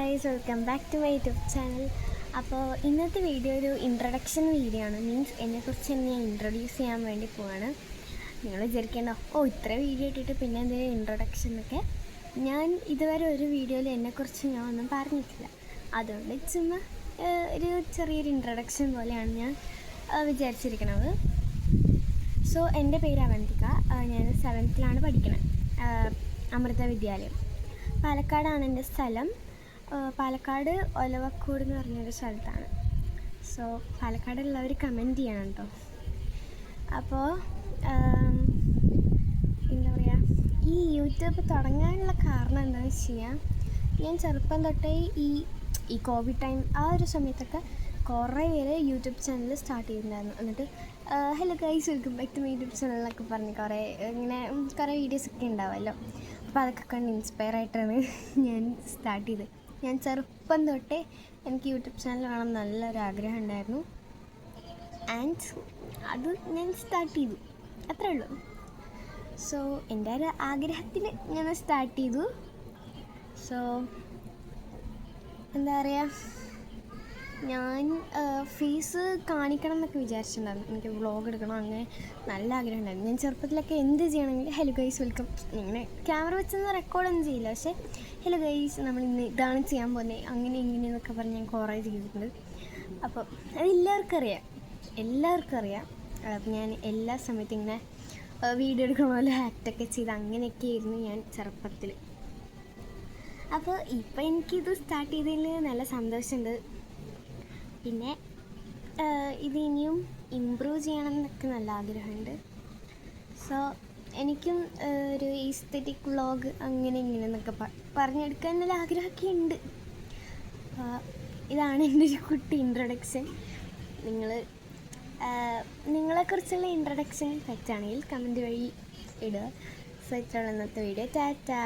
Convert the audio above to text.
Guys, welcome back to my YouTube channel. അപ്പോൾ ഇന്നത്തെ video ഒരു ഇൻട്രൊഡക്ഷൻ വീഡിയോ ആണ്. മീൻസ് എന്നെക്കുറിച്ച് ഞാൻ ഇൻട്രൊഡ്യൂസ് ചെയ്യാൻ വേണ്ടി പോവാണ്. നിങ്ങൾ വിചാരിക്കേണ്ട ഇത്ര വീഡിയോ ഇട്ടിട്ട് പിന്നെ എന്തെങ്കിലും ഇൻട്രൊഡക്ഷൻ എന്നൊക്കെ. ഞാൻ ഇതുവരെ ഒരു വീഡിയോയിൽ എന്നെക്കുറിച്ച് ഞാൻ ഒന്നും പറഞ്ഞിട്ടില്ല. അതുകൊണ്ട് ചുമ്മാ ഒരു ചെറിയൊരു ഇൻട്രൊഡക്ഷൻ പോലെയാണ് ഞാൻ വിചാരിച്ചിരിക്കുന്നത്. സോ എൻ്റെ പേര് അവന്തിക. ഞാൻ 7th പഠിക്കുന്നത്, അമൃത വിദ്യാലയം. പാലക്കാടാണ് എൻ്റെ സ്ഥലം. പാലക്കാട് ഒലവക്കോട് എന്ന് പറഞ്ഞൊരു സ്ഥലത്താണ്. സോ പാലക്കാടുള്ളവർ കമൻറ്റ് ചെയ്യണം കേട്ടോ. അപ്പോൾ എന്താ പറയുക, ഈ യൂട്യൂബ് തുടങ്ങാനുള്ള കാരണം എന്താണെന്ന് വെച്ച് കഴിഞ്ഞാൽ, ഞാൻ ചെറുപ്പം തൊട്ടേ ഈ കോവിഡ് ടൈം ആ ഒരു സമയത്തൊക്കെ കുറേ പേര് യൂട്യൂബ് ചാനൽ സ്റ്റാർട്ട് ചെയ്തിട്ടുണ്ടായിരുന്നു. എന്നിട്ട് hello guys, welcome back to my YouTube ചാനലൊക്കെ പറഞ്ഞ് കുറേ വീഡിയോസൊക്കെ ഉണ്ടാവുമല്ലോ. അപ്പോൾ അതൊക്കെ കണ്ട് ഇൻസ്പയർ ആയിട്ടാണ് ഞാൻ സ്റ്റാർട്ട് ചെയ്തത്. ഞാൻ ചെറുപ്പം തൊട്ടേ എനിക്ക് യൂട്യൂബ് ചാനൽ വേണം നല്ലൊരാഗ്രഹം ഉണ്ടായിരുന്നു. ആൻഡ് അത് ഞാൻ സ്റ്റാർട്ട് ചെയ്തു, അത്രേ ഉള്ളൂ. സോ എൻ്റെ ഒരു ആഗ്രഹത്തിൽ ഞാൻ സ്റ്റാർട്ട് ചെയ്തു. സോ എന്താ പറയുക, ഞാൻ ഫേസ് കാണിക്കണം എന്നൊക്കെ വിചാരിച്ചിട്ടുണ്ടായിരുന്നു. എനിക്ക് വ്ളോഗ് എടുക്കണം, അങ്ങനെ നല്ല ആഗ്രഹം ഉണ്ടായിരുന്നു. ഞാൻ ചെറുപ്പത്തിലൊക്കെ എന്ത് ചെയ്യണമെങ്കിൽ ഹലോ ഗൈസ് വെൽക്കം, ഇങ്ങനെ ക്യാമറ വെച്ചൊന്നും റെക്കോർഡൊന്നും ചെയ്യില്ല. പക്ഷേ ഹലോ ഗൈസ് നമ്മൾ ഇന്ന് ഇതാണ് ചെയ്യാൻ പോകുന്നത്, അങ്ങനെ ഇങ്ങനെയെന്നൊക്കെ പറഞ്ഞ് ഞാൻ കുറേ ചെയ്തിട്ടുണ്ട്. അപ്പോൾ അതെല്ലാവർക്കും അറിയാം. അപ്പോൾ ഞാൻ എല്ലാ സമയത്തും ഇങ്ങനെ വീഡിയോ എടുക്കണ പോലെ ആക്റ്റൊക്കെ ചെയ്ത് അങ്ങനെയൊക്കെ ആയിരുന്നു ഞാൻ ചെറുപ്പത്തിൽ. അപ്പോൾ ഇപ്പോൾ എനിക്കിത് സ്റ്റാർട്ട് ചെയ്തതിൽ നല്ല സന്തോഷമുണ്ട്. പിന്നെ ഇത് ഇനിയും ഇമ്പ്രൂവ് ചെയ്യണം എന്നൊക്കെ നല്ല ആഗ്രഹമുണ്ട്. സോ എനിക്കും ഒരു ഈസ്തെറ്റിക് വ്ളോഗ് അങ്ങനെ ഇങ്ങനെ എന്നൊക്കെ പറഞ്ഞെടുക്കാൻ നല്ല ആഗ്രഹമൊക്കെ ഉണ്ട്. ഇതാണ് എൻ്റെ ഒരു കുട്ടി ഇൻട്രൊഡക്ഷൻ. നിങ്ങളെക്കുറിച്ചുള്ള ഇൻട്രൊഡക്ഷൻ തെറ്റാണെങ്കിൽ കമൻറ്റ് വഴി ഇടുക. സോ ഇത്രയുള്ള ഇന്നത്തെ വീഡിയോ. ടാറ്റാ.